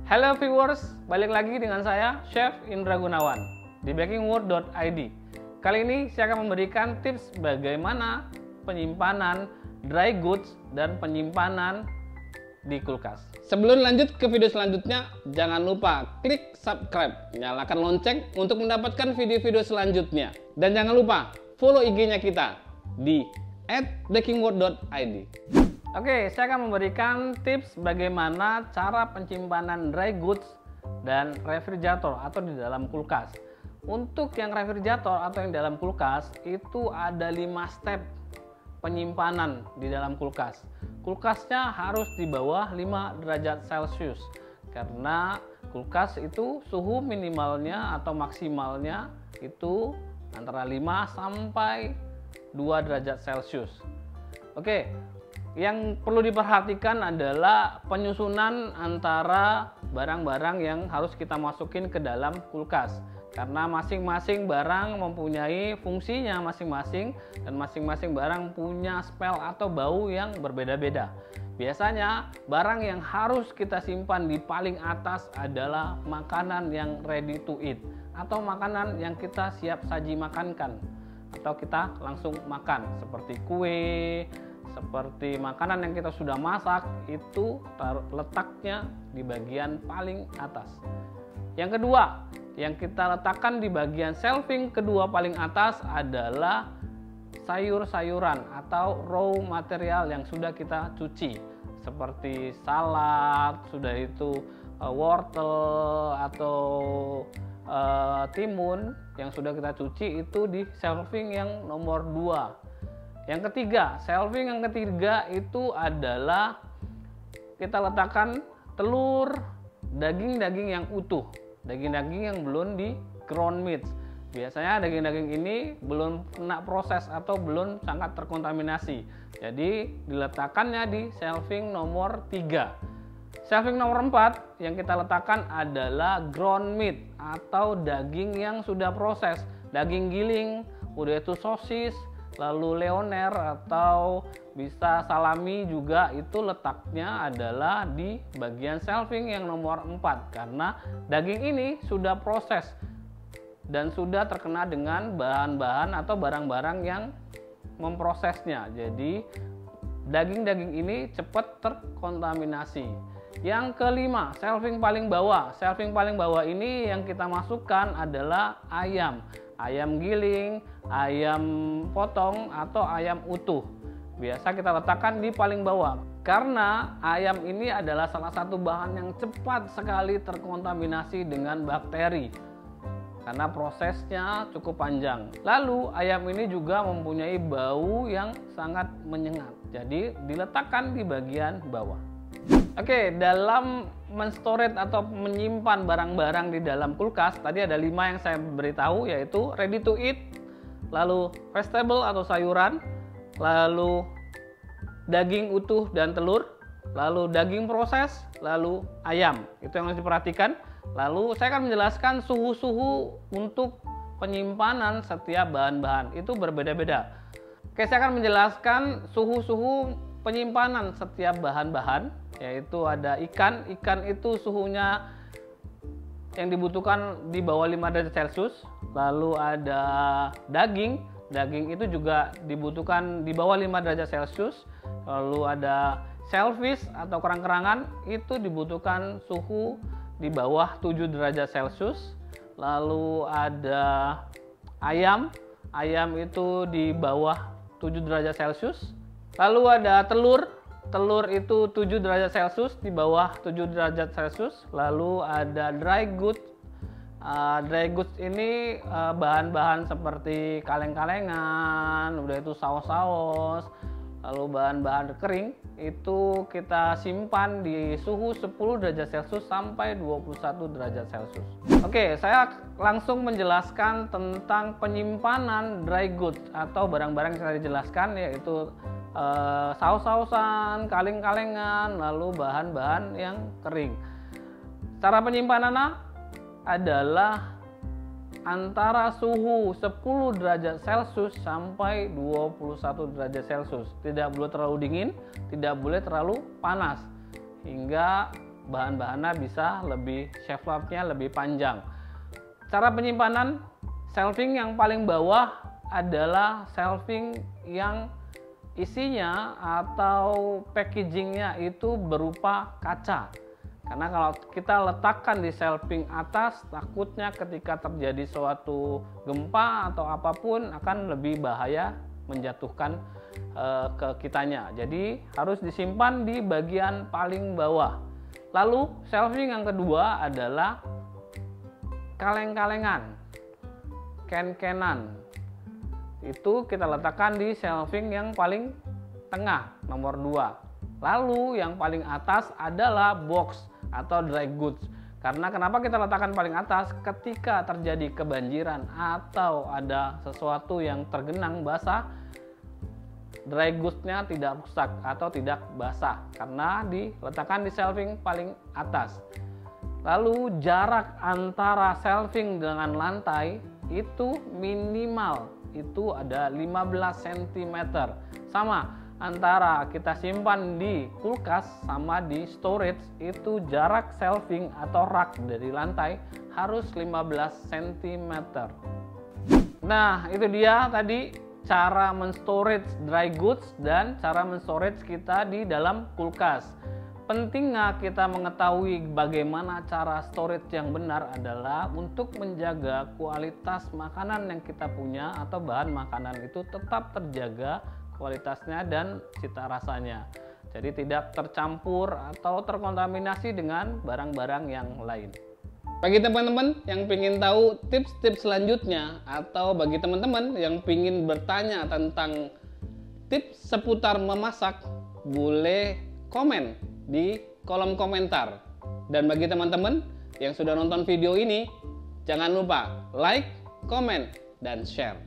Halo viewers, balik lagi dengan saya Chef Indra Gunawan di bakingworld.id. Kali ini saya akan memberikan tips bagaimana penyimpanan dry goods dan penyimpanan di kulkas. Sebelum lanjut ke video selanjutnya, jangan lupa klik subscribe, nyalakan lonceng untuk mendapatkan video-video selanjutnya. Dan jangan lupa follow IG-nya kita di @bakingworld.id. Oke, saya akan memberikan tips bagaimana cara penyimpanan dry goods dan refrigerator atau di dalam kulkas. Untuk yang refrigerator atau yang dalam kulkas itu ada 5 step penyimpanan di dalam kulkas. Kulkasnya harus di bawah 5 derajat Celcius karena kulkas itu suhu minimalnya atau maksimalnya itu antara 5 sampai 2 derajat Celcius. Oke, yang perlu diperhatikan adalah penyusunan antara barang-barang yang harus kita masukin ke dalam kulkas. Karena masing-masing barang mempunyai fungsinya masing-masing dan masing-masing barang punya smell atau bau yang berbeda-beda. Biasanya barang yang harus kita simpan di paling atas adalah makanan yang ready to eat atau makanan yang kita siap saji makankan atau kita langsung makan seperti kue, seperti makanan yang kita sudah masak itu letaknya di bagian paling atas. Yang kedua, yang kita letakkan di bagian shelving kedua paling atas adalah sayur-sayuran atau raw material yang sudah kita cuci seperti salad, sudah itu wortel atau timun yang sudah kita cuci itu di shelving yang nomor 2. Yang ketiga, shelving yang ketiga itu adalah kita letakkan telur, daging-daging yang utuh, daging-daging yang belum di ground meat. Biasanya daging-daging ini belum kena proses atau belum sangat terkontaminasi. Jadi diletakkannya di shelving nomor 3. Shelving nomor 4 yang kita letakkan adalah ground meat atau daging yang sudah proses. Daging giling, udah itu sosis, lalu leoner atau bisa salami juga itu letaknya adalah di bagian shelving yang nomor 4 karena daging ini sudah proses dan sudah terkena dengan bahan-bahan atau barang-barang yang memprosesnya. Jadi daging-daging ini cepat terkontaminasi. Yang kelima, shelving paling bawah. Shelving paling bawah ini yang kita masukkan adalah ayam. Ayam giling, ayam potong atau ayam utuh. Biasa kita letakkan di paling bawah karena ayam ini adalah salah satu bahan yang cepat sekali terkontaminasi dengan bakteri karena prosesnya cukup panjang. Lalu ayam ini juga mempunyai bau yang sangat menyengat. Jadi diletakkan di bagian bawah. Oke, dalam men-storage atau menyimpan barang-barang di dalam kulkas, tadi ada 5 yang saya beritahu, yaitu ready to eat, lalu vegetable atau sayuran, lalu daging utuh dan telur, lalu daging proses, lalu ayam. Itu yang harus diperhatikan. Lalu saya akan menjelaskan suhu-suhu untuk penyimpanan setiap bahan-bahan. Itu berbeda-beda. Oke, saya akan menjelaskan suhu-suhu penyimpanan setiap bahan-bahan, yaitu ada ikan itu suhunya yang dibutuhkan di bawah 5 derajat Celcius. Lalu ada daging itu juga dibutuhkan di bawah 5 derajat Celcius. Lalu ada shellfish atau kerang-kerangan itu dibutuhkan suhu di bawah 7 derajat Celcius. Lalu ada ayam itu di bawah 7 derajat Celcius. Lalu ada telur itu 7 derajat Celcius di bawah 7 derajat Celcius. Lalu ada dry goods. Dry goods ini bahan-bahan seperti kaleng-kalengan, udah itu saus-saus. Lalu bahan-bahan kering itu kita simpan di suhu 10 derajat Celcius sampai 21 derajat Celcius. Oke, saya langsung menjelaskan tentang penyimpanan dry goods atau barang-barang yang saya jelaskan, yaitu saus-sausan, kaleng-kalengan, lalu bahan-bahan yang kering. Cara penyimpanannya adalah antara suhu 10 derajat Celcius sampai 21 derajat Celcius. Tidak boleh terlalu dingin, tidak boleh terlalu panas. Hingga bahan-bahannya bisa lebih shelf life-nya lebih panjang. Cara penyimpanan shelving yang paling bawah adalah shelving yang isinya atau packagingnya itu berupa kaca. Karena kalau kita letakkan di shelving atas, takutnya ketika terjadi suatu gempa atau apapun akan lebih bahaya menjatuhkan ke kitanya. Jadi harus disimpan di bagian paling bawah. Lalu shelving yang kedua adalah kaleng-kalengan, can-canan. Itu kita letakkan di shelving yang paling tengah, nomor 2. Lalu yang paling atas adalah box atau dry goods. Karena kenapa kita letakkan paling atas? Ketika terjadi kebanjiran atau ada sesuatu yang tergenang basah, dry goods-nya tidak rusak atau tidak basah karena diletakkan di shelving paling atas. Lalu jarak antara shelving dengan lantai itu minimal itu ada 15 cm. Sama antara kita simpan di kulkas sama di storage, itu jarak shelving atau rak dari lantai harus 15 cm. Nah, itu dia tadi cara men-storage dry goods dan cara men-storage kita di dalam kulkas. Pentingnya kita mengetahui bagaimana cara storage yang benar adalah untuk menjaga kualitas makanan yang kita punya atau bahan makanan itu tetap terjaga kualitasnya dan cita rasanya. Jadi tidak tercampur atau terkontaminasi dengan barang-barang yang lain. Bagi teman-teman yang ingin tahu tips-tips selanjutnya atau bagi teman-teman yang ingin bertanya tentang tips seputar memasak, boleh komen di kolom komentar. Dan bagi teman-teman yang sudah nonton video ini, jangan lupa like, komen, dan share.